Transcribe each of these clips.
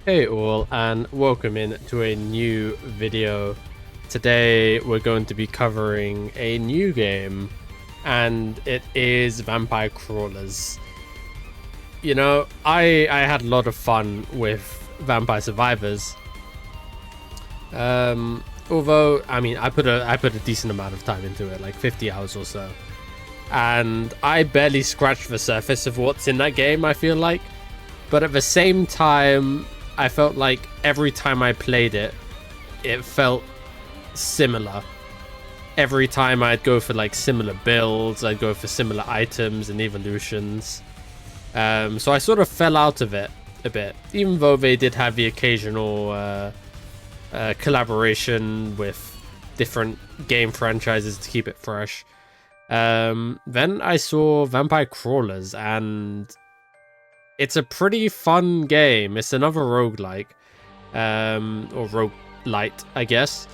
Hey all, and welcome in to a new video. Today we're going to be covering a new game, and it is Vampire Crawlers. You know, I had a lot of fun with Vampire Survivors. Although I mean I put a decent amount of time into it, like 50 hours or so. And I barely scratched the surface of what's in that game, I feel like. But at the same time, I felt like every time I played it, it felt similar. Every time I'd go for like similar builds, I'd go for similar items and evolutions. So I sort of fell out of it a bit, even though they did have the occasional collaboration with different game franchises to keep it fresh. Then I saw Vampire Crawlers, and it's a pretty fun game. It's another roguelike, or roguelite, I guess,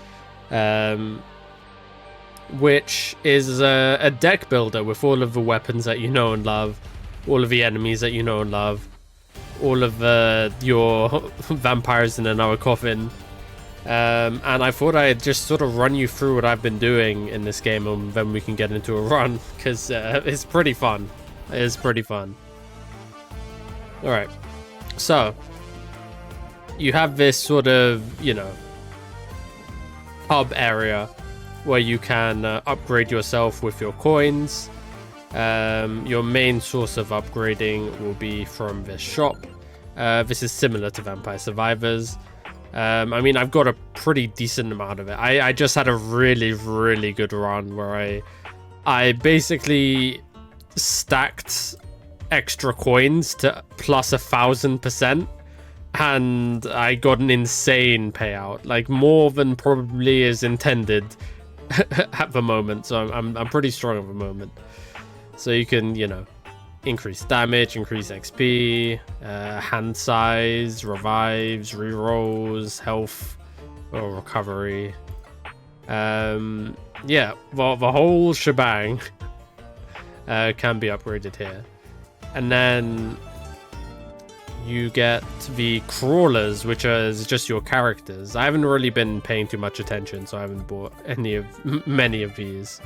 which is a deck builder with all of the weapons that you know and love, all of the enemies that you know and love, all of your vampires in another coffin. And I thought I'd just sort of run you through what I've been doing in this game, and then we can get into a run, because it's pretty fun. It is pretty fun. Alright, so you have this sort of, you know, hub area where you can upgrade yourself with your coins. Your main source of upgrading will be from this shop. This is similar to Vampire Survivors. I mean, I've got a pretty decent amount of it. I just had a really good run where I basically stacked extra coins to plus 1,000%, and I got an insane payout, like more than probably is intended at the moment. So I'm pretty strong at the moment. So you can, you know, increase damage, increase XP, hand size, revives, rerolls, health, or recovery. Yeah, well, the whole shebang can be upgraded here. And then you get the crawlers, which is just your characters. I haven't really been paying too much attention, so I haven't bought many of these.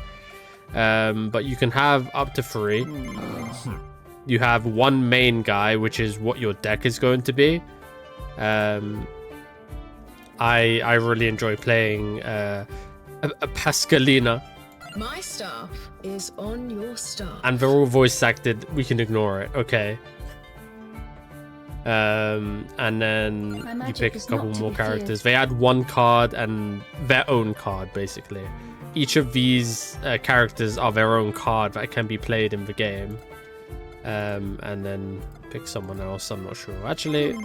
But you can have up to 3. You have one main guy, which is what your deck is going to be. I really enjoy playing a Pascalina. My staff is on your staff. And they're all voice acted. We can ignore it. Okay. And then you pick a couple more characters. They add one card and their own card, basically. Each of these characters are their own card that can be played in the game. And then pick someone else. I'm not sure. Actually,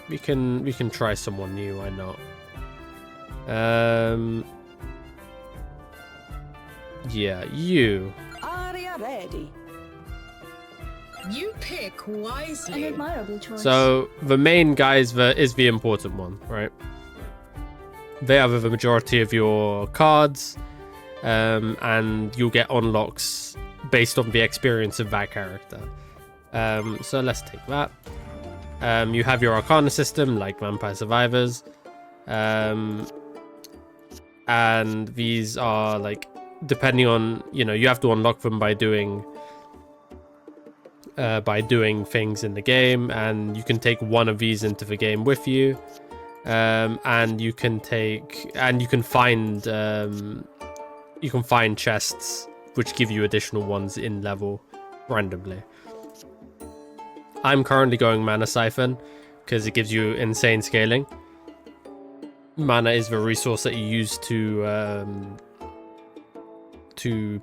we can try someone new. Why not? Yeah, you. Are you ready? You pick wisely. An admirable choice. So the main guy is the important one, right? They have the majority of your cards, and you'll get unlocks based on the experience of that character. So let's take that. You have your Arcana system, like Vampire Survivors, and these are like, depending on, you know, you have to unlock them by doing things in the game, and you can take one of these into the game with you, and you can find chests which give you additional ones in level randomly. I'm currently going Mana Siphon because it gives you insane scaling. Mana is the resource that you use to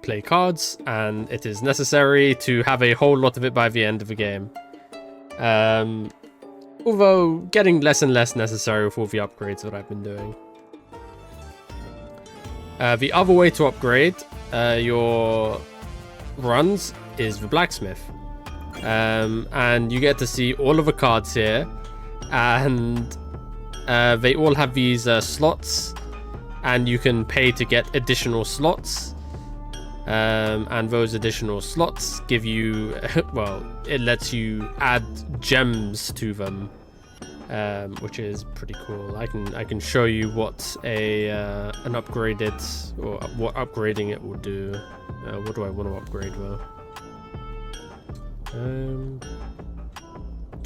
play cards, and it is necessary to have a whole lot of it by the end of the game. Although getting less and less necessary with all the upgrades that I've been doing. The other way to upgrade your runs is the blacksmith. And you get to see all of the cards here, and they all have these slots, and you can pay to get additional slots. And those additional slots give you, well, it lets you add gems to them which is pretty cool. I can show you what an upgraded, or what upgrading it will do. What do I want to upgrade though?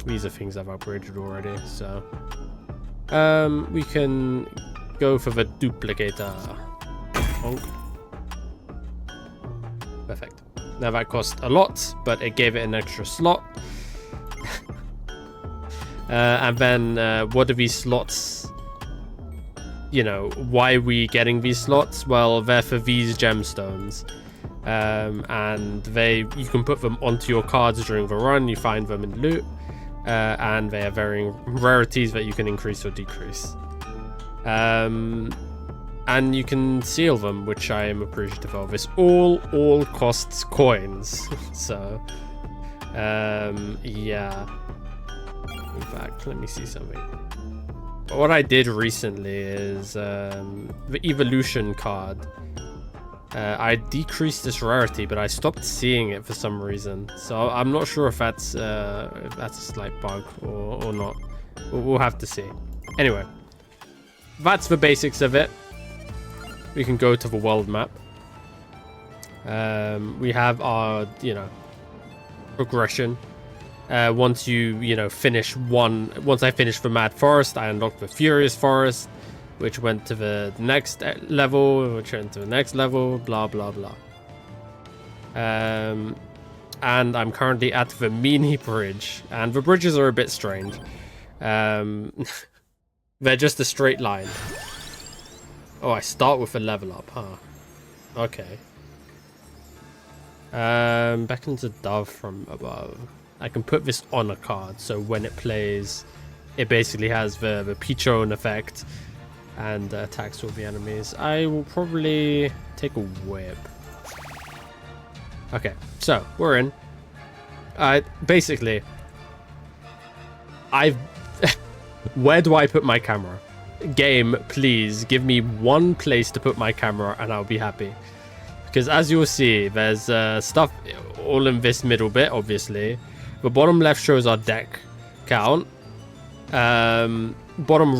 These are things I've upgraded already, so we can go for the duplicator. Bonk. Perfect. Now that cost a lot, but it gave it an extra slot. And then what are these slots? You know, why are we getting these slots? Well, they're for these gemstones. And you can put them onto your cards during the run. You find them in loot. And they have varying rarities that you can increase or decrease. And you can seal them, which I am appreciative of. This all costs coins. So, yeah. In fact, let me see something. What I did recently is the evolution card. I decreased this rarity, but I stopped seeing it for some reason. So I'm not sure if that's a slight bug or not. We'll have to see. Anyway, that's the basics of it. We can go to the world map. We have our, progression. Once you finish once I finished the Mad Forest, I unlocked the Furious Forest, which went to the next level, which went to the next level, blah, blah, blah. And I'm currently at the Mini Bridge, and the bridges are a bit strange. They're just a straight line. Oh, I start with a level up, huh? Okay. Beckon to Dove from above. I can put this on a card, so when it plays, it basically has the Pichon effect and attacks all the enemies. I will probably take a whip. Okay, so we're in. Basically, where do I put my camera? Game, please give me one place to put my camera and I'll be happy. Because as you'll see, there's stuff all in this middle bit, obviously. The bottom left shows our deck count. Bottom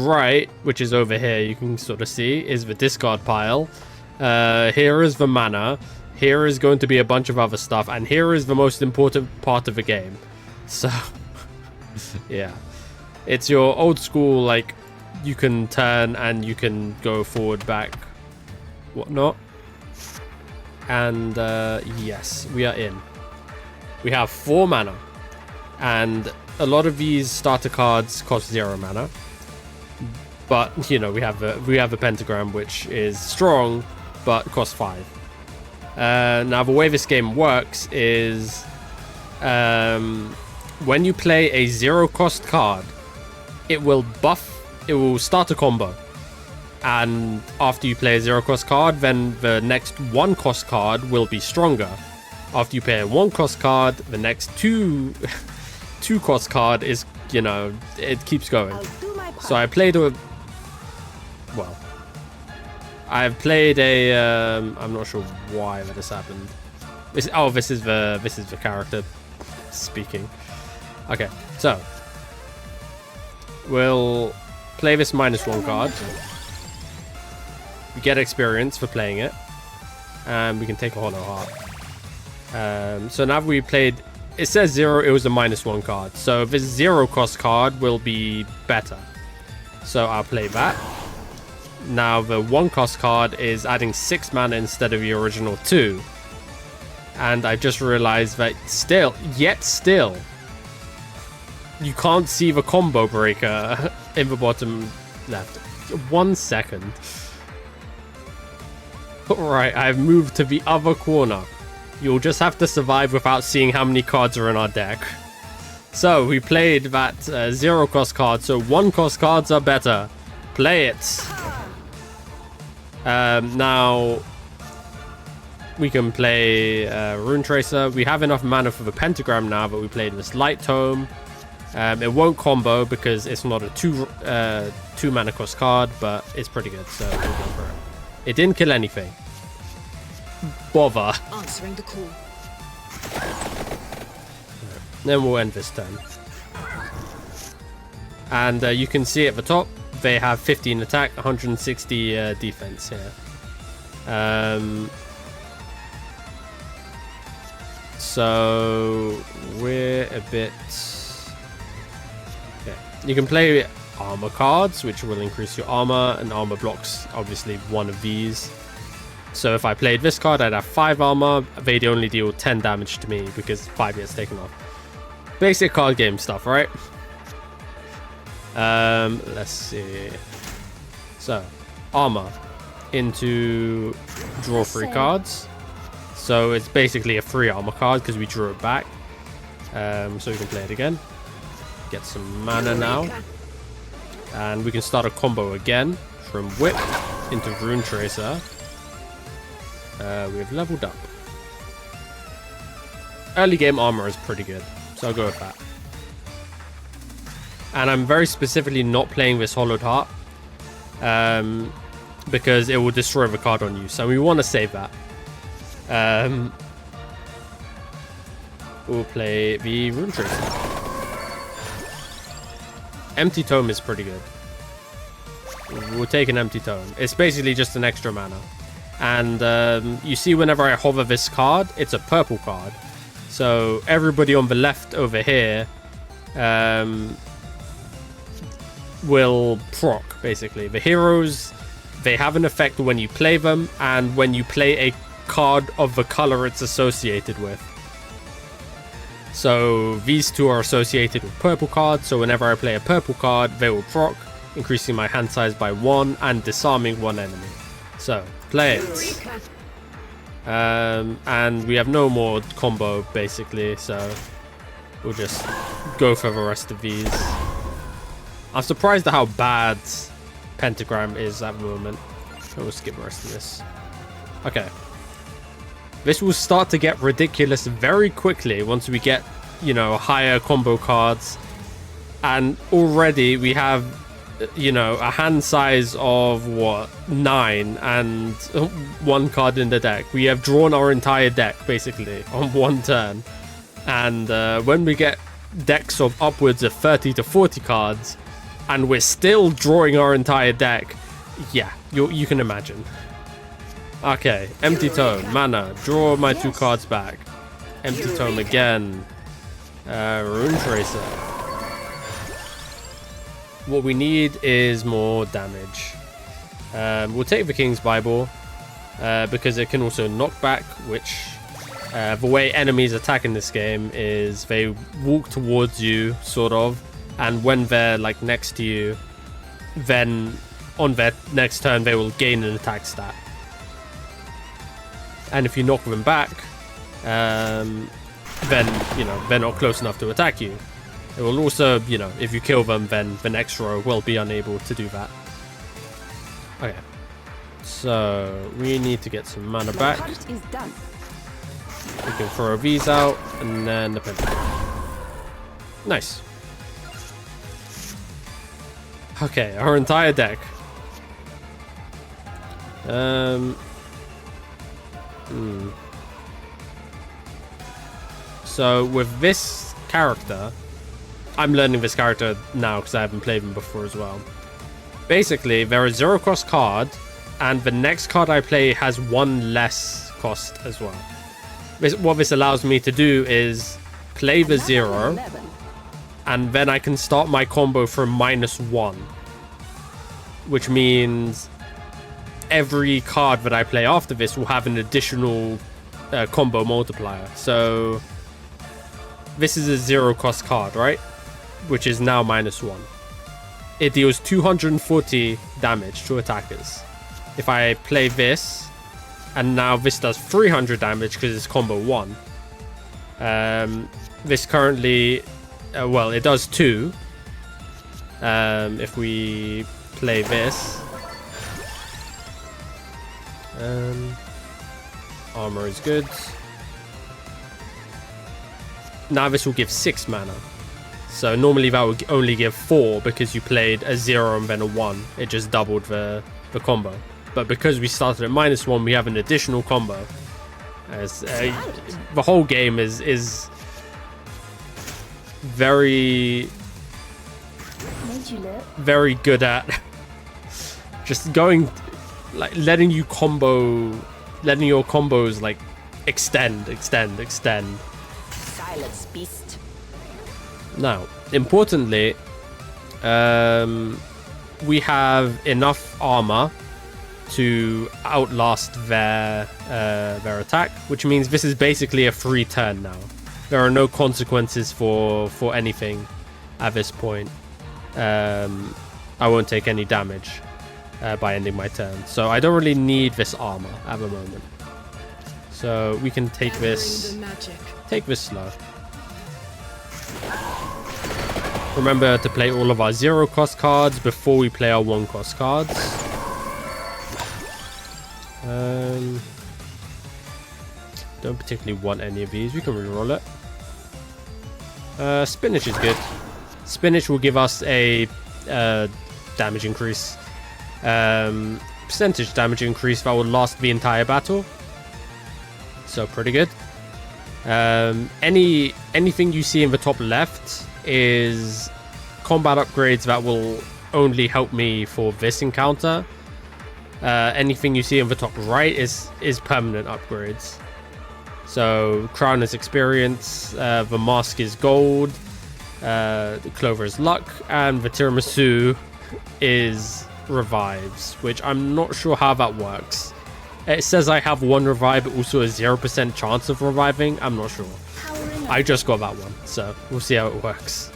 right, which is over here, you can sort of see, is the discard pile. Here is the mana. Here is going to be a bunch of other stuff. And here is the most important part of the game. So, yeah. It's your old school, like, you can turn and you can go forward, back, whatnot. And, yes, we are in. We have 4 mana. And a lot of these starter cards cost 0 mana. But, we have a pentagram, which is strong, but costs 5. Now, the way this game works is when you play a 0-cost card, it will start a combo. And after you play a 0-cost card, then the next 1-cost card will be stronger. After you play a 1-cost card, the next 2-cost card is, it keeps going. So I played I've played a I'm not sure why that has happened. This is the character speaking. Okay, so we'll play this -1 card. We get experience for playing it, and we can take a Hollow Heart. So now we played. It says 0. It was a -1 card. So this 0-cost card will be better. So I'll play that. Now the 1-cost card is adding 6 mana instead of the original 2. And I just realized that still, you can't see the combo breaker in the bottom left. 1 second. Alright, I've moved to the other corner. You'll just have to survive without seeing how many cards are in our deck. So we played that 0-cost card, so 1-cost cards are better. Play it. Now we can play Rune Tracer. We have enough mana for the pentagram now, but we played this Light Tome. It won't combo because it's not a 2 mana cost card, but it's pretty good, so we'll go for it. It didn't kill anything. Bother. Answering the call. Then we'll end this turn. And you can see at the top, they have 15 attack, 160 defense here. So we're a bit... Okay. You can play armor cards, which will increase your armor, and armor blocks, obviously, one of these. So if I played this card, I'd have 5 armor. They'd only deal 10 damage to me because 5 gets taken off. Basic card game stuff, right? Let's see. So, armor into draw 3 cards. So it's basically a free armor card because we drew it back. So we can play it again. Get some mana now. And we can start a combo again from Whip into Rune Tracer. We've leveled up. Early game armor is pretty good, so I'll go with that. And I'm very specifically not playing this Hollowed Heart because it will destroy the card on you, so we want to save that. We'll play the Rune Tracer. Empty Tome is pretty good. We'll take an Empty Tome. It's basically just an extra mana. And you see whenever I hover this card, it's a purple card. So everybody on the left over here will proc, basically. The heroes, they have an effect when you play them and when you play a card of the color it's associated with. So these two are associated with purple cards, so whenever I play a purple card, they will proc, increasing my hand size by 1 and disarming 1 enemy. So, play it. And we have no more combo, basically, so we'll just go for the rest of these. I'm surprised at how bad Pentagram is at the moment. We'll skip the rest of this. Okay. This will start to get ridiculous very quickly once we get, you know, higher combo cards. And already we have, you know, a hand size of, what, 9 and 1 card in the deck. We have drawn our entire deck, basically, on 1 turn. And when we get decks of upwards of 30 to 40 cards, and we're still drawing our entire deck, yeah, you can imagine. Okay, Empty Tome, mana, draw my 2 cards back. Empty Tome again. Rune Tracer. What we need is more damage. We'll take the King's Bible because it can also knock back, which the way enemies attack in this game is they walk towards you, sort of, and when they're like next to you, then on their next turn they will gain an attack stat. And if you knock them back, then, you know, they're not close enough to attack you. It will also, you know, if you kill them, then the next row will be unable to do that. Okay. So, we need to get some mana back. We can throw these out, and then the pentagram. Nice. Okay, our entire deck. So with this character, I'm learning this character now because I haven't played him before as well. Basically, there are 0 cost card, and the next card I play has 1 less cost as well. What this allows me to do is play the 0, and then I can start my combo from -1, which means every card that I play after this will have an additional combo multiplier. So this is a 0 cost card, right? Which is now -1. It deals 240 damage to attackers. If I play this, and now this does 300 damage because it's combo 1. This currently, well, it does 2. If we play this, armor is good. Now this will give 6 mana. So normally that would only give 4 because you played a 0 and then a 1. It just doubled the combo. But because we started at -1, we have an additional combo. As the whole game is very very good at just going, like, letting your combos like extend. Silence, beast. Now, importantly, we have enough armor to outlast their attack, which means this is basically a free turn now. There are no consequences for anything at this point. I won't take any damage by ending my turn, so I don't really need this armor at the moment. So we can take this slow. Remember to play all of our 0-cost cards before we play our 1-cost cards. Don't particularly want any of these. We can reroll it. Spinach is good. Spinach will give us a damage increase. Percentage damage increase that will last the entire battle. So pretty good. Anything you see in the top left is combat upgrades that will only help me for this encounter. Anything you see in the top right is permanent upgrades. So crown is experience, the mask is gold, the clover is luck, and the tiramisu is revives, which I'm not sure how that works. It says I have 1 revive, but also a 0% chance of reviving. I'm not sure. I just got that one, so we'll see how it works.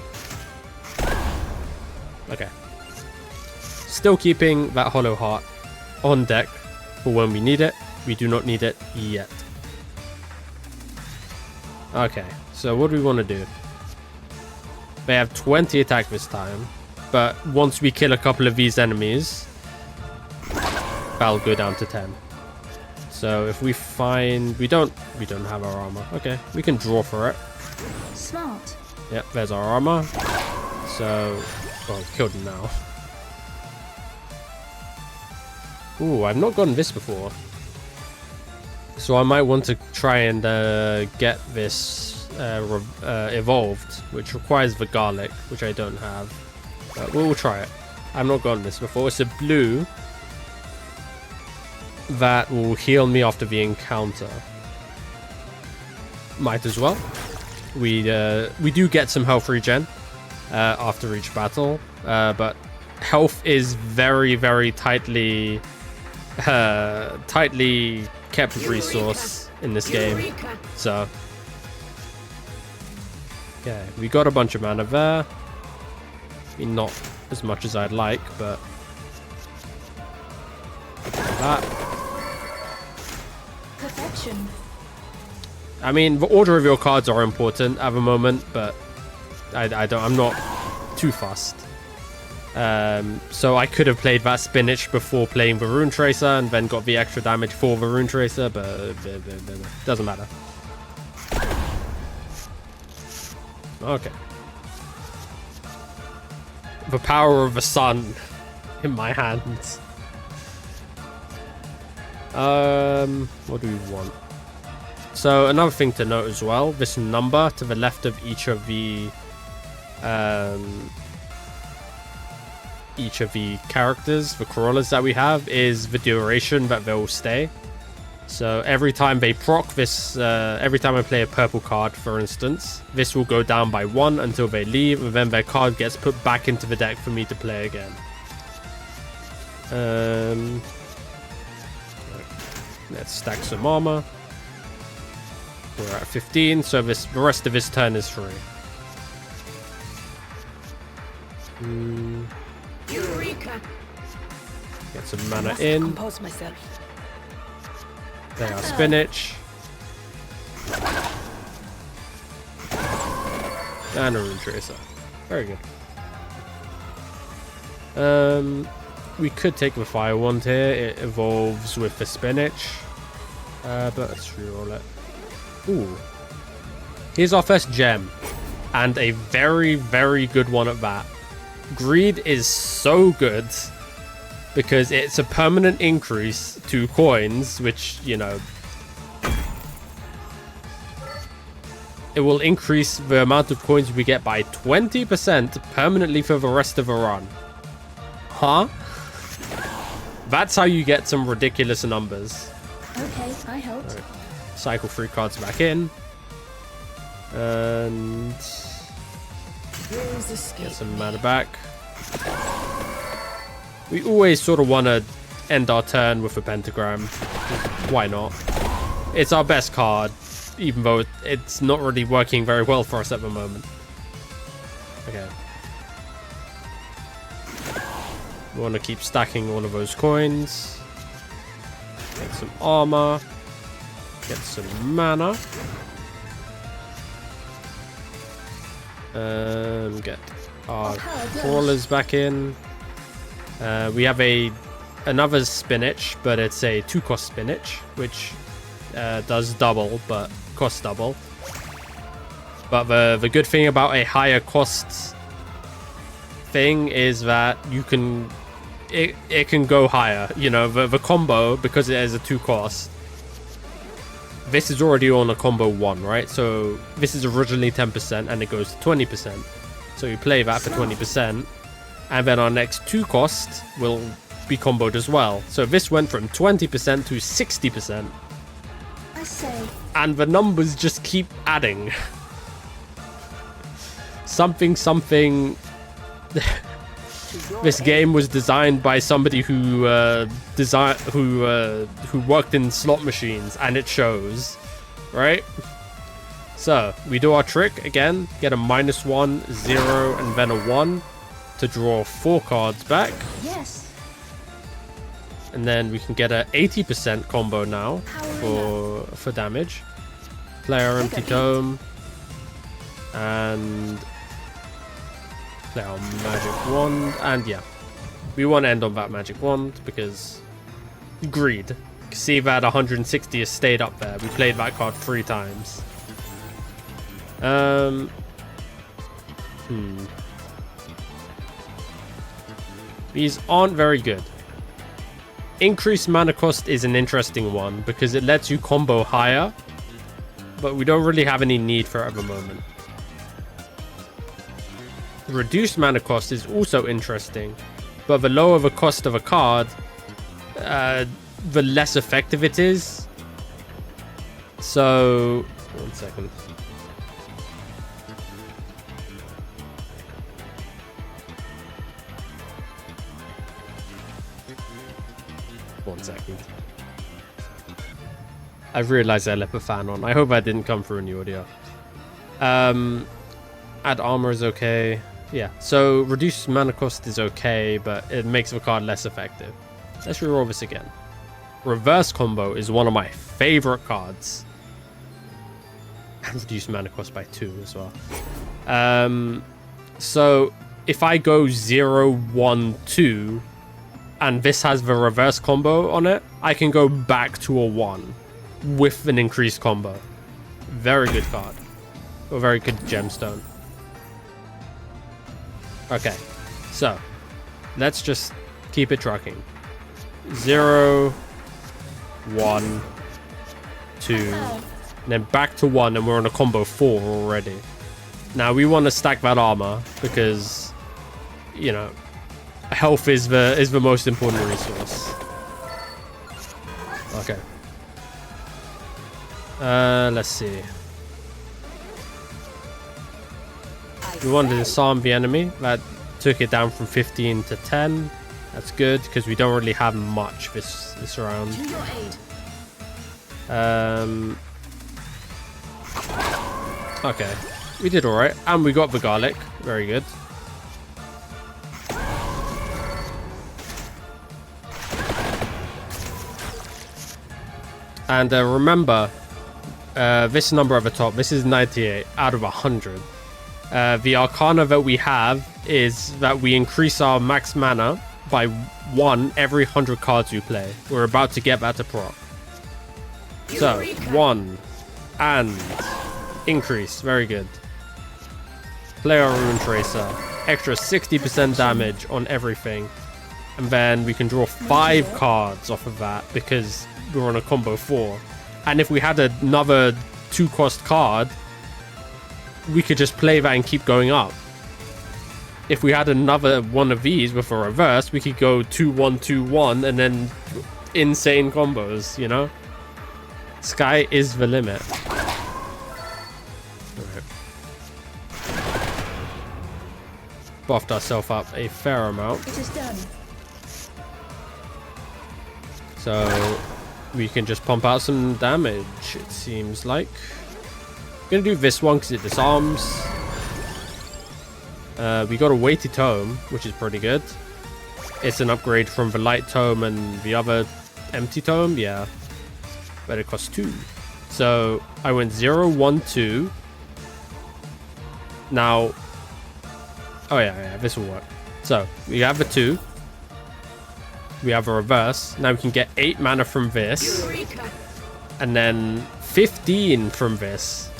Okay. Still keeping that hollow heart on deck for when we need it. We do not need it yet. Okay, so what do we want to do? They have 20 attack this time, but once we kill a couple of these enemies, that'll go down to 10. So if we find we don't have our armor. Okay, we can draw for it. Smart. Yep, there's our armor. So, oh, killed him now. Ooh, I've not gotten this before. So I might want to try and get this evolved, which requires the garlic, which I don't have. But we'll try it. I've not gotten this before. It's a blue that will heal me after the encounter. Might as well. We do get some health regen after each battle, but health is very, very tightly kept resource in this game. So okay, we got a bunch of mana there. I mean, not as much as I'd like, but that. Perfection. I mean, the order of your cards are important at the moment, but I'm not too fussed. So I could have played that spinach before playing the Rune Tracer and then got the extra damage for the Rune Tracer, but doesn't matter. Okay. The power of the sun in my hands. What do we want? So another thing to note as well, this number to the left of each of the characters, the Corollas that we have, is the duration that they'll stay. So every time they proc this, every time I play a purple card, for instance, this will go down by 1 until they leave, and then their card gets put back into the deck for me to play again. Let's stack some armor. We're at 15, so the rest of his turn is free. Eureka! Get some mana in. Compose myself. There are spinach. And a Rune Tracer. Very good. We could take the fire wand here. It evolves with the spinach. But let's reroll it. Ooh. Here's our first gem. And a very, very good one at that. Greed is so good because it's a permanent increase to coins, which, you know, it will increase the amount of coins we get by 20% permanently for the rest of the run. Huh? That's how you get some ridiculous numbers. Okay, I helped. Right. Cycle 3 cards back in. And Rules escape get some me. mana back. We always sort of want to end our turn with a pentagram. Why not? It's our best card, even though it's not really working very well for us at the moment. Okay. We want to keep stacking all of those coins. Get some armor. Get some mana. Get our crawlers back in. We have another spinach, but it's a 2-cost spinach, which does double, but costs double. But the good thing about a higher cost thing is that you can it can go higher. You know, the combo, because it has a 2-cost. This is already on a combo 1, right? So this is originally 10% and it goes to 20%. So you play that for 20%, and then our next 2-cost will be comboed as well. So this went from 20% to 60%. I say. And the numbers just keep adding. Something. This game was designed by somebody who worked in slot machines, and it shows, right? So we do our trick again, get a -1, 0, and then a 1 to draw 4 cards back. Yes. And then we can get a 80% combo now for damage. Play our empty tome and play our magic wand, and yeah, we want to end on that magic wand because greed. See that 160 has stayed up there. We played that card 3 times. These aren't very good. Increased mana cost is an interesting one because it lets you combo higher, but we don't really have any need for it at the moment. Reduced mana cost is also interesting, but the lower the cost of a card, the less effective it is. So, 1 second. I've realized I left a fan on. I hope I didn't come through in the audio. Add armor is okay. Yeah, so reduced mana cost is okay, but it makes the card less effective. Let's reroll this again. Reverse combo is one of my favorite cards. And reduced mana cost by 2 as well. So if I go 0, 1, 2, and this has the reverse combo on it, I can go back to a 1 with an increased combo. Very good card. A very good gemstone. Okay, so let's just keep it trucking. 0, 1, 2, and then back to 1, and we're on a combo 4 already. Now we want to stack that armor because, you know, health is the most important resource. Okay. Let's see. We wanted to disarm the enemy. That took it down from 15 to 10. That's good because we don't really have much this round. To your aid. Okay, we did all right, and we got the garlic. Very good. And remember, this number at the top. This is 98 out of 100. The arcana that we have is that we increase our max mana by 1 every 100 cards we play. We're about to get that to proc. So 1 and increase. Very good. Play our Rune Tracer. Extra 60% damage on everything. And then we can draw 5 cards off of that because we're on a combo 4. And if we had another 2-cost card, we could just play that and keep going up. If we had another one of these with a reverse, we could go 2-1, 2-1, and then insane combos, you know? Sky is the limit. Alright. Buffed ourselves up a fair amount. It is done. So we can just pump out some damage, it seems like. I'm gonna do this one because it disarms. We got a weighty tome, which is pretty good. It's an upgrade from the light tome and the other empty tome, yeah. But it costs 2. So I went 0, 1, 2. Now, oh yeah, this will work. So we have a 2. We have a reverse. Now we can get 8 mana from this. And then 15 from this.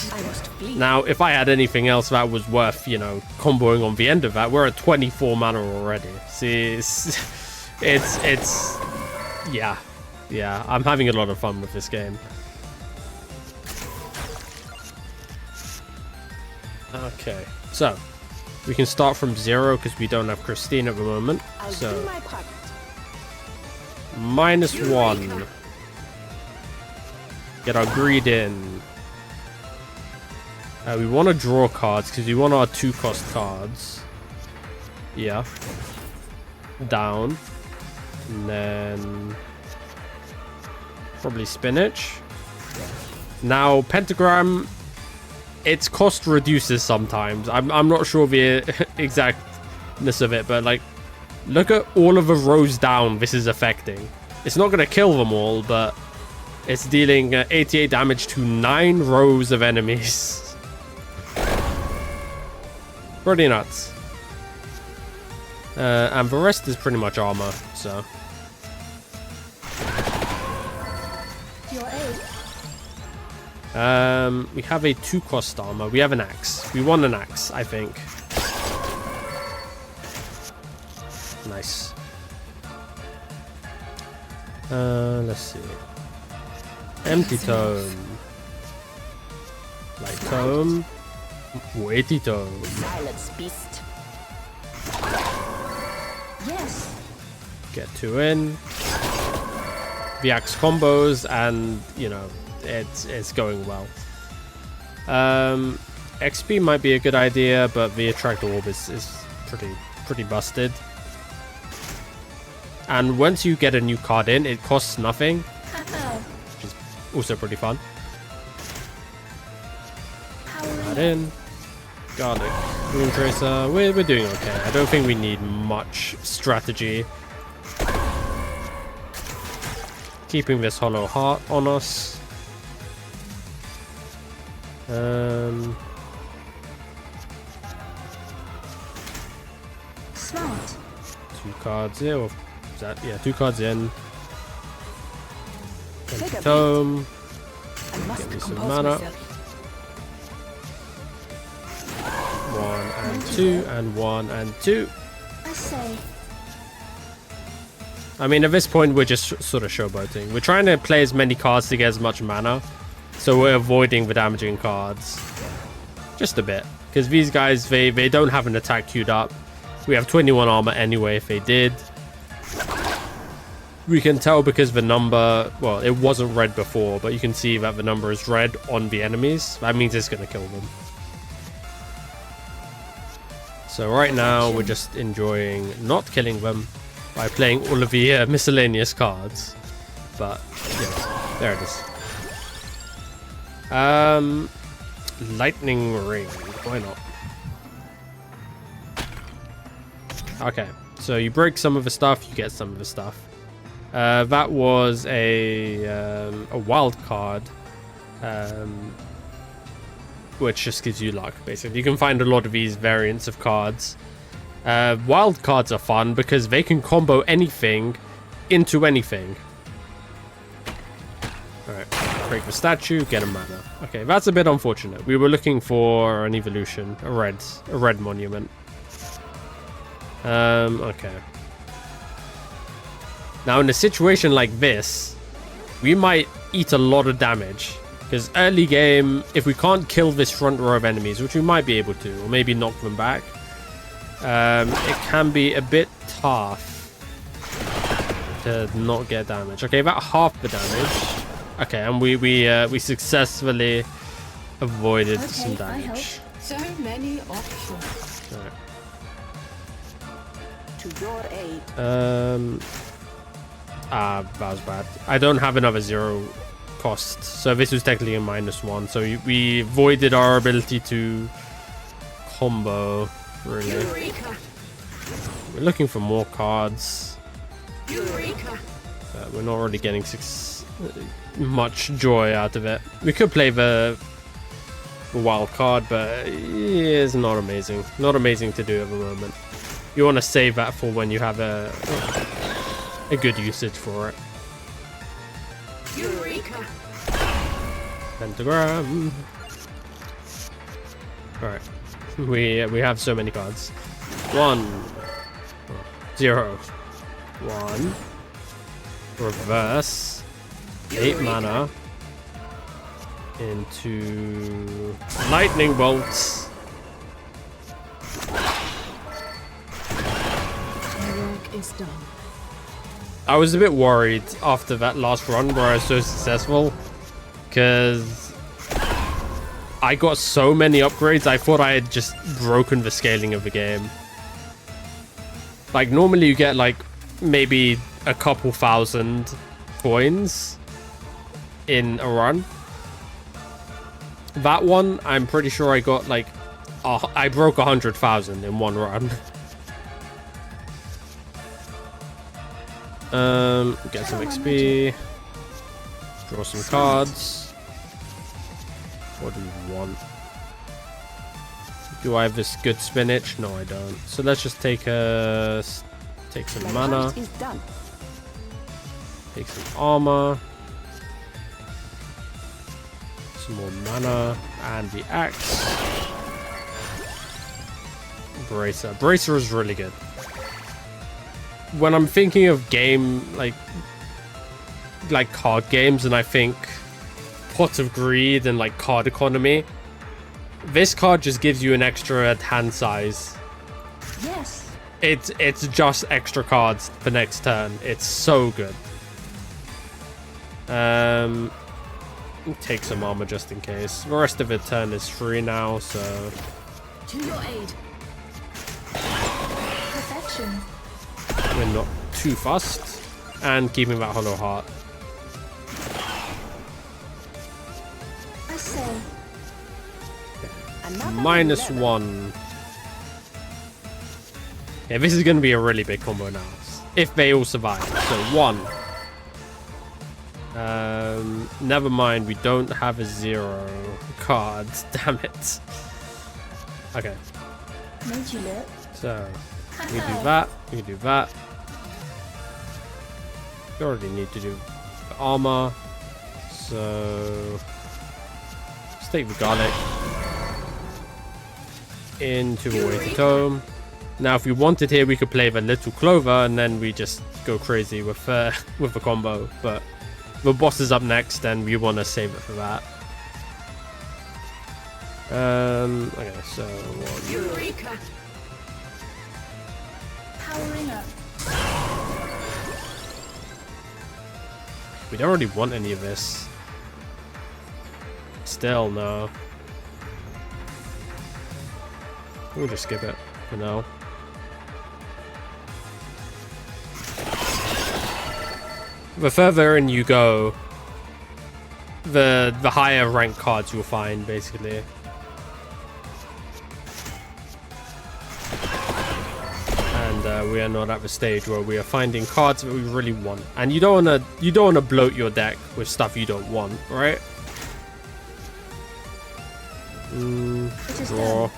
Now, if I had anything else that was worth, you know, comboing on the end of that, we're at 24 mana already. See, it's yeah. Yeah, I'm having a lot of fun with this game. Okay, so we can start from 0 because we don't have Christine at the moment. So -1. Get our greed in. We want to draw cards because we want our 2-cost cards. Yeah. Down. And then probably spinach. Now pentagram, its cost reduces sometimes. I'm not sure the exactness of it, but like, look at all of the rows down this is affecting. It's not going to kill them all, but it's dealing 88 damage to 9 rows of enemies. Pretty nuts. And the rest is pretty much armor, so. Your aid. We have a 2-cost armor. We have an axe. We want an axe, I think. Nice. Let's see. Empty tome. Light tome. Weighty tome. Silence, beast. Yes. Get 2 in. The axe combos, and you know, it's going well. XP might be a good idea, but the attract orb is pretty busted. And once you get a new card in, it costs nothing, which is also pretty fun. That in. Garlic. Rune Tracer. We're doing okay. I don't think we need much strategy. Keeping this hollow heart on us. Smart. 2 cards here. Or is that, yeah, 2 cards in. Take a Tome. I must Get me some compose mana. myself. 1 and 2 and 1 and 2. I say. I mean, at this point, we're just sort of showboating. We're trying to play as many cards to get as much mana. So we're avoiding the damaging cards. Just a bit. Because these guys, they don't have an attack queued up. We have 21 armor anyway if they did. We can tell because the number... Well, it wasn't red before, but you can see that the number is red on the enemies. That means it's going to kill them. So right now, we're just enjoying not killing them by playing all of the miscellaneous cards. But, yeah, there it is. Lightning Ring. Why not? Okay, so you break some of the stuff, you get some of the stuff. That was a wild card, which just gives you luck, basically. You can find a lot of these variants of cards. Wild cards are fun because they can combo anything into anything. Alright, break the statue, get a mana. Okay, that's a bit unfortunate. We were looking for an evolution, a red monument. Okay. Now in a situation like this, we might eat a lot of damage Because early game, if we can't kill this front row of enemies, which we might be able to, or maybe knock them back, it can be a bit tough to not get damage. Okay, about half the damage. Okay, and we successfully avoided some damage. So many options. Alright. To your aid. That was bad. I don't have another 0 cost, so this was technically a -1. So we avoided our ability to combo. Really, Eureka! we're looking for more cards. Eureka! We're not really getting much joy out of it. We could play the wild card, but it's not amazing. Not amazing to do at the moment. You want to save that for when you have a good usage for it. Eureka! Pentagram. All right, we have so many cards. 1, 0, 1. Reverse. 8 mana into lightning bolts. My work is done. I was a bit worried after that last run where I was so successful, because I got so many upgrades. I thought I had just broken the scaling of the game. Like normally you get like maybe a couple thousand coins in a run. That one, I'm pretty sure I got like I broke 100,000 in one run. Get some XP, draw some cards. What do we want? Do I have this good spinach? No, I don't. So let's just take some My mana, part is done. take some armor, some more mana, and the axe. Bracer is really good. When I'm thinking of game like card games, and I think Pot of Greed and like card economy, this card just gives you an extra hand size. Yes. It's just extra cards for next turn. It's so good. Take some armor just in case. The rest of the turn is free now, so To your aid. Perfection. we're not too fussed. And keeping that hollow heart. I say, Another -1. Yeah, this is going to be a really big combo now. If they all survive. So 1. Never mind, we don't have a 0 card. Damn it. Okay, made you look. so we can do that. We can do that. We already need to do the armor. So let's take the garlic into the weighted tome. Now, if we wanted here, we could play the little clover, and then we just go crazy with the combo. But the boss is up next, and we want to save it for that. Okay, so 1. Eureka! Powering up. We don't really want any of this. Still, no. We'll just skip it for now. The further in you go, the higher rank cards you'll find, basically. And we are not at the stage where we are finding cards that we really want. And you don't wanna bloat your deck with stuff you don't want, right? It is Draw. done.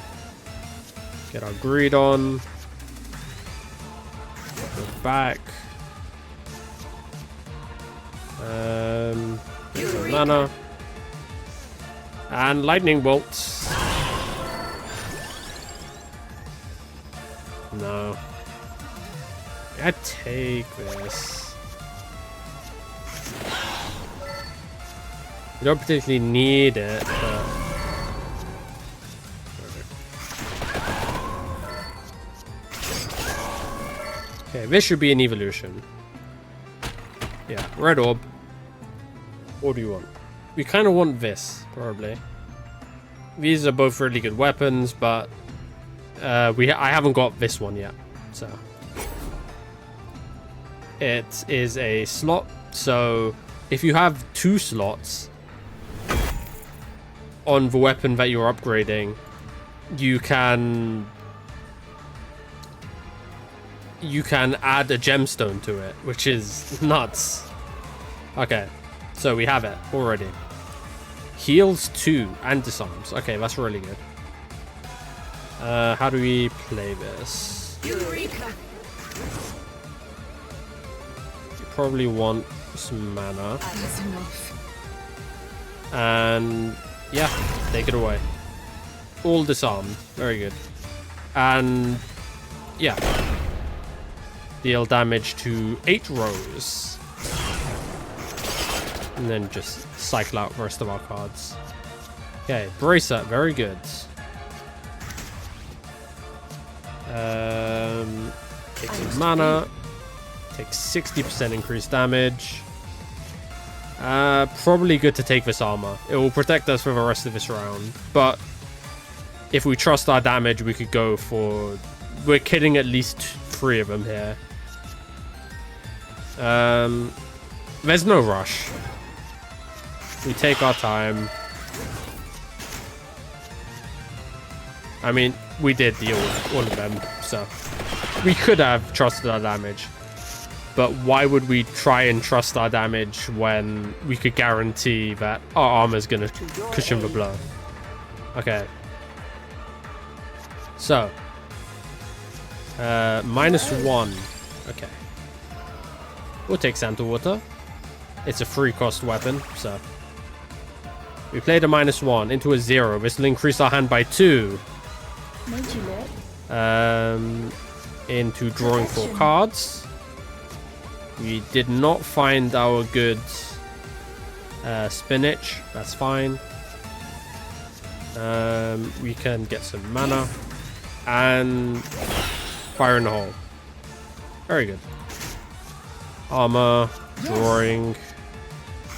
Get our greed on. Go back. Get some mana. And lightning bolts. No. I take this. You don't particularly need it, but... Okay, this should be an evolution. Yeah, red orb. What do you want? We kind of want this, probably. These are both really good weapons, but I haven't got this one yet, so it is a slot. So if you have 2 slots on the weapon that you're upgrading, you can add a gemstone to it, which is nuts. Okay, so we have it already. Heals 2 and disarms. Okay, that's really good. How do we play this? Eureka! You probably want some mana. That's enough. And yeah, take it away. All disarmed. Very good. And yeah. Deal damage to 8 rows. And then just cycle out the rest of our cards. Okay, Bracer, very good. Take some mana. Take 60% increased damage. Probably good to take this armor. It will protect us for the rest of this round. But if we trust our damage, we could go for... We're killing at least 3 of them here. There's no rush. We take our time. I mean, we did deal with all of them, so we could have trusted our damage. But why would we try and trust our damage when we could guarantee that our armor's gonna cushion the blow? Okay. So. -1. Okay. We'll take Santa Water. It's a free cost weapon, so. We played a -1 into a 0. This will increase our hand by 2. Into drawing 4 cards. We did not find our good spinach. That's fine. We can get some mana. And fire in the hole. Very good. Armor. Drawing.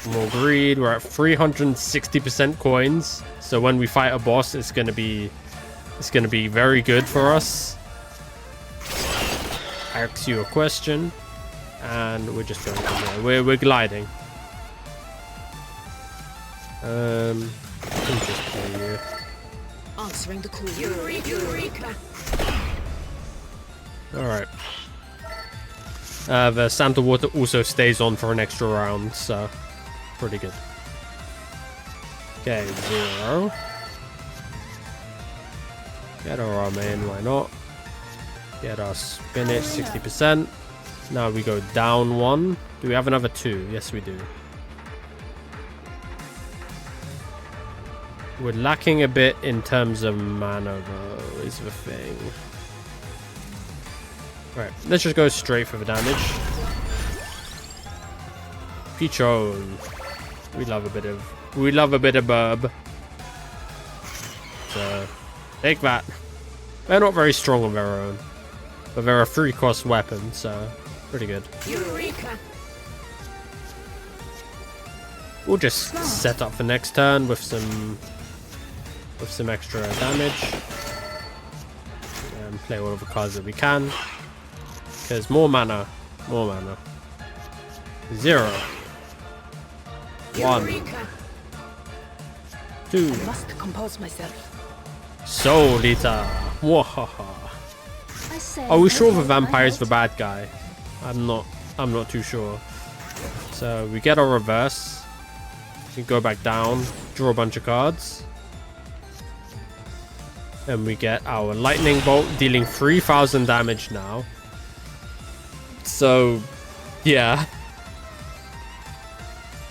More greed. We're at 360% coins. So when we fight a boss, it's gonna be very good for us. I ask you a question, and we're just going from there. We're gliding. I can just play you. Answering the call. Eureka! All right. The Santa Water also stays on for an extra round, so pretty good. Okay, 0. Get our armor in, why not? Get our spinach, 60%. Now we go down 1. Do we have another 2? Yes, we do. We're lacking a bit in terms of mana, though, is the thing. Right, let's just go straight for the damage. Pichon. We love a bit of burb. So take that. They're not very strong on their own, but they're a 3-cost weapon, so pretty good. Eureka! We'll just set up for next turn with some extra damage and play all of the cards that we can. Because more mana. 0. 1. Eureka! 2. I must compose myself. Solita. Wahaha. I say, Are we sure the okay, vampire is I the bad guy? I'm not too sure. So we get our reverse. We go back down, draw a bunch of cards. And we get our lightning bolt, dealing 3,000 damage now. So, yeah.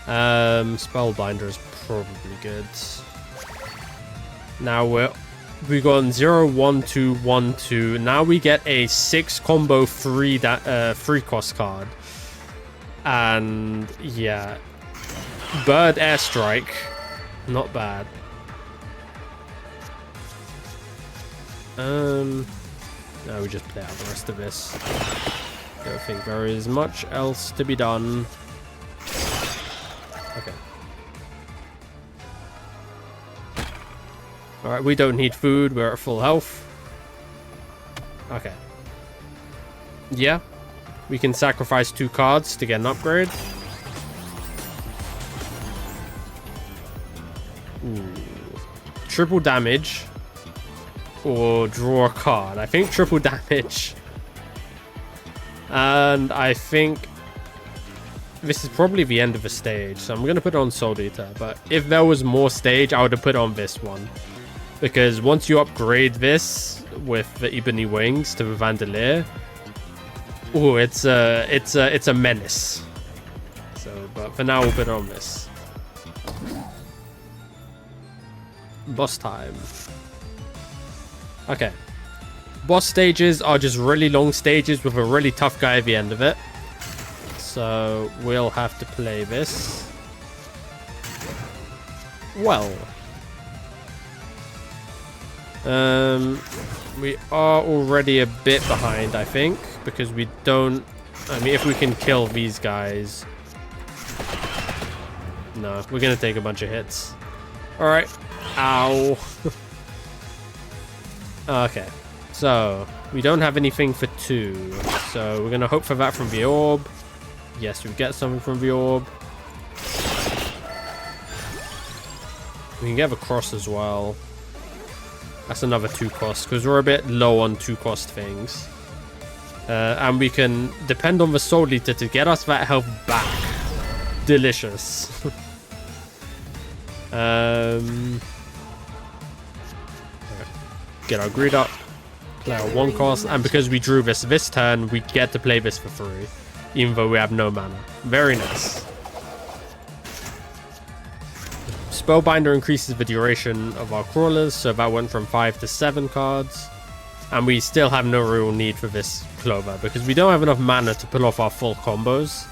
Spellbinder is probably good. Now we got 0, 1, 2, 1, 2. Now we get a 6 combo free cost card. And yeah, Bird airstrike. Not bad. No, we just play out the rest of this. Don't think there is much else to be done. Okay. Alright, we don't need food. We're at full health. Okay. Yeah. We can sacrifice 2 cards to get an upgrade. Ooh. Triple damage. Or draw a card. I think triple damage. And I think this is probably the end of the stage. So I'm going to put it on Soul Eater. But if there was more stage, I would have put on this one. Because once you upgrade this with the Ebony Wings to the Vandalier, ooh, it's a menace. So, but for now, we'll put it on this. Boss time. Okay. Boss stages are just really long stages with a really tough guy at the end of it. So we'll have to play this. Well. We are already a bit behind, I think. Because we don't... I mean, if we can kill these guys... No, we're going to take a bunch of hits. Alright. Ow. Okay, so we don't have anything for 2, so we're gonna hope for that from the orb. Yes, we get something from the orb. We can get the cross as well. That's another 2 cost because we're a bit low on 2 cost things, and we can depend on the Soul Eater to get us that health back. Delicious. Get our greed up, play our 1 cost, and because we drew this turn, we get to play this for free, even though we have no mana. Very nice. Spellbinder increases the duration of our crawlers, so that went from 5 to 7 cards. And we still have no real need for this Clover, because we don't have enough mana to pull off our full combos.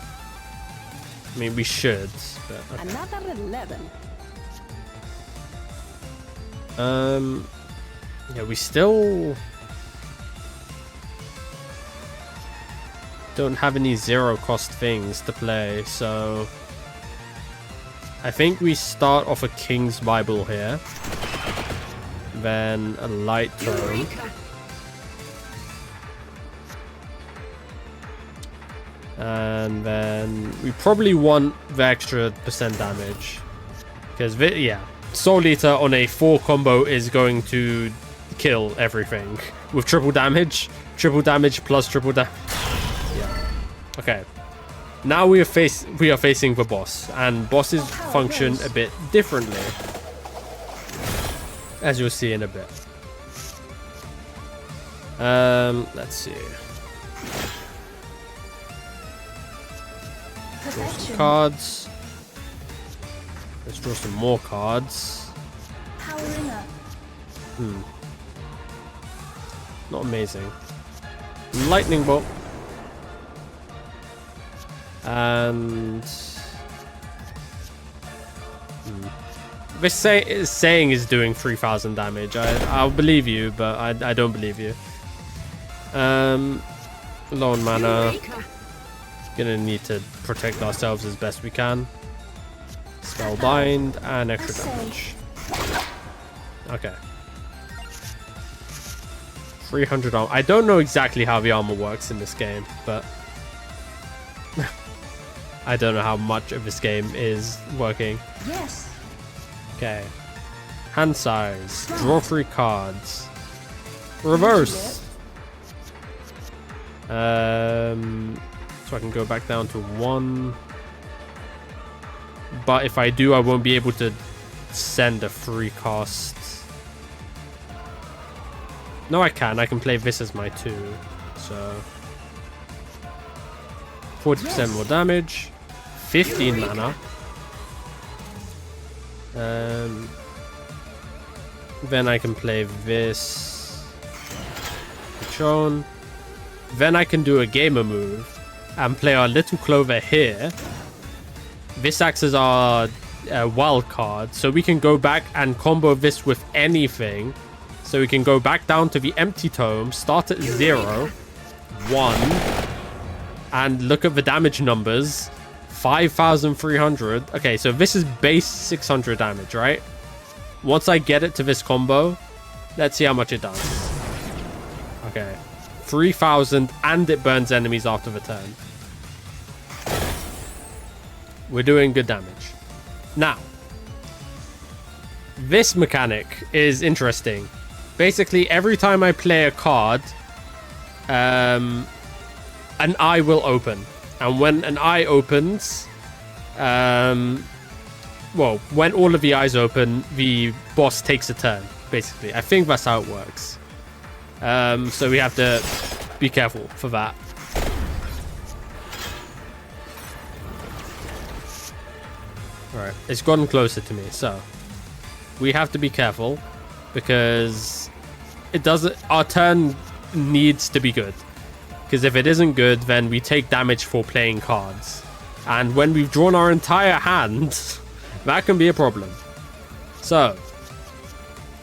I mean, we should, but... Okay. Another 11. Yeah, we still don't have any 0 cost things to play, so I think we start off a King's Bible here, then a Light Tome, Eureka! and then we probably want the extra % damage, because yeah, Soul Eater on a 4 combo is going to kill everything with triple damage plus triple damage. Yeah. Okay. Now we are facing the boss, and bosses function a bit differently, as you'll see in a bit. Let's see. Draw some cards. Let's draw some more cards. Powering up. Not amazing. Lightning Bolt. And... This saying is doing 3,000 damage. I'll believe you, but I don't believe you. Low on mana. Eureka! Gonna need to protect ourselves as best we can. Spellbind and extra damage. Okay. 300 armor. I don't know exactly how the armor works in this game, but I don't know how much of this game is working. Yes. Okay. Hand size. Draw 3 cards. Reverse. So I can go back down to 1. But if I do, I won't be able to send a free cost. No, I can. I can play this as my 2. So 40% more damage. 15 mana. Then I can play this. Patron. Then I can do a gamer move and play our little Clover here. This acts as our wild card, so we can go back and combo this with anything. So we can go back down to the empty tome, start at 0, 1, and look at the damage numbers. 5,300. Okay, so this is base 600 damage, right? Once I get it to this combo, let's see how much it does. Okay, 3,000, and it burns enemies after the turn. We're doing good damage. Now, this mechanic is interesting. Basically, every time I play a card, an eye will open. And when an eye opens, well, when all of the eyes open, the boss takes a turn, basically. I think that's how it works. So we have to be careful for that. Alright, it's gotten closer to me, so we have to be careful because it doesn't. Our turn needs to be good. Because if it isn't good, then we take damage for playing cards. And when we've drawn our entire hand, that can be a problem. So,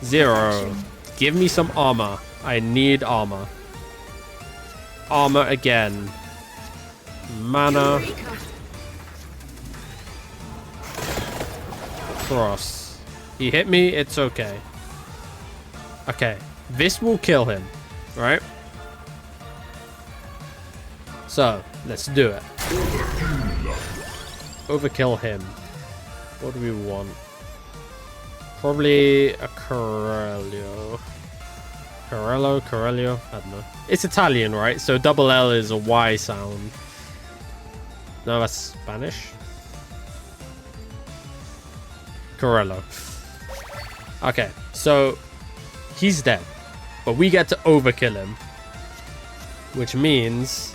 0. Give me some armor. I need armor. Armor again. Mana. Cross. He hit me, it's okay. Okay, this will kill him, right? So, let's do it. Overkill him. What do we want? Probably a Corelio. Corelio? I don't know. It's Italian, right? So double L is a Y sound. No, that's Spanish. Corello. Okay, so he's dead. But we get to overkill him. Which means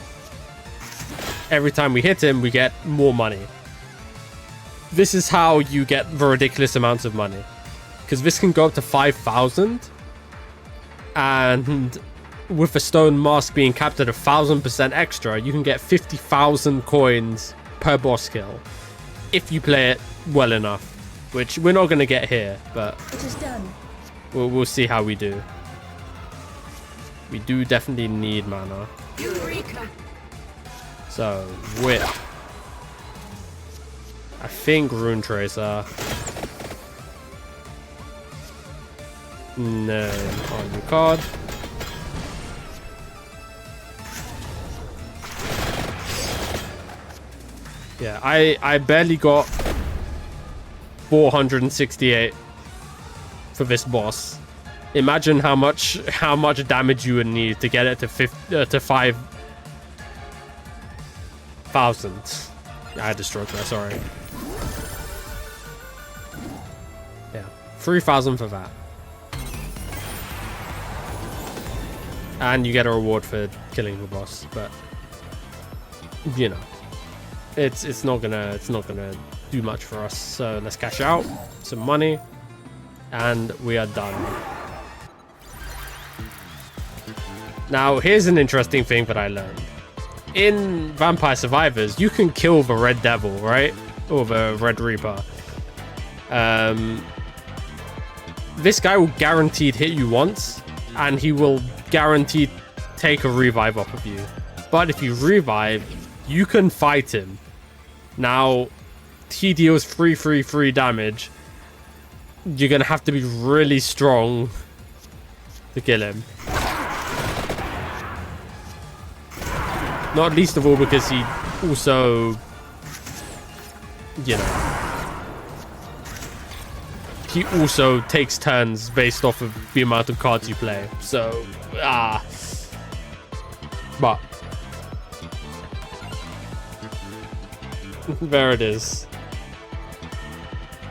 every time we hit him, we get more money. This is how you get the ridiculous amounts of money. Because this can go up to 5,000. And with the stone mask being capped at 1,000% extra, you can get 50,000 coins per boss kill. If you play it well enough. Which we're not going to get here, but It is done. we'll see how we do. We do definitely need mana. Eureka! So, whip. I think Rune Tracer. No, on your card. Yeah, I barely got 468 for this boss. Imagine how much damage you would need to get it to 5,000. I had to stroke that, sorry. Yeah, 3,000 for that. And you get a reward for killing the boss, but you know, it's not gonna do much for us. So let's cash out some money, and we are done. Now, here's an interesting thing that I learned. In Vampire Survivors, you can kill the Red Devil, right? Or the Red Reaper. This guy will guaranteed hit you once, and he will guaranteed take a revive off of you. But if you revive, you can fight him. Now, he deals 3 damage. You're gonna have to be really strong to kill him. Not least of all because he also, you know, he also takes turns based off of the amount of cards you play. So, but there it is.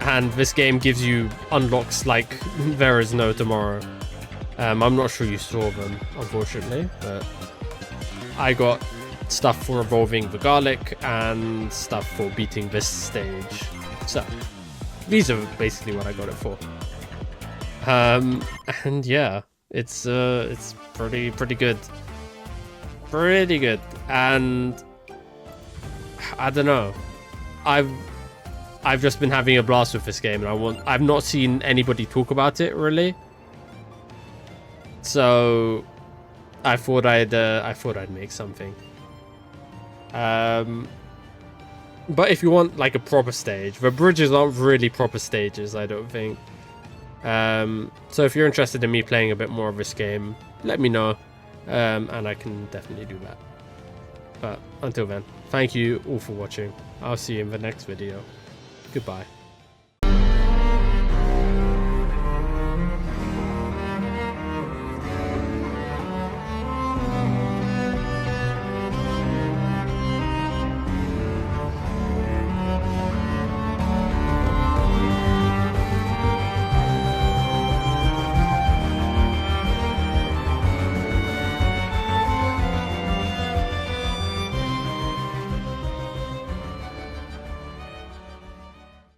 And this game gives you unlocks like there is no tomorrow. I'm not sure you saw them, unfortunately, but I got stuff for evolving the garlic and stuff for beating this stage. So these are basically what I got it for. And yeah, it's pretty good. Pretty good. And I don't know. I've just been having a blast with this game, and I've not seen anybody talk about it really. So I thought I'd make something. But if you want like a proper stage, the bridges aren't really proper stages, I don't think. So if you're interested in me playing a bit more of this game, let me know, and I can definitely do that. But until then, thank you all for watching. I'll see you in the next video. Goodbye.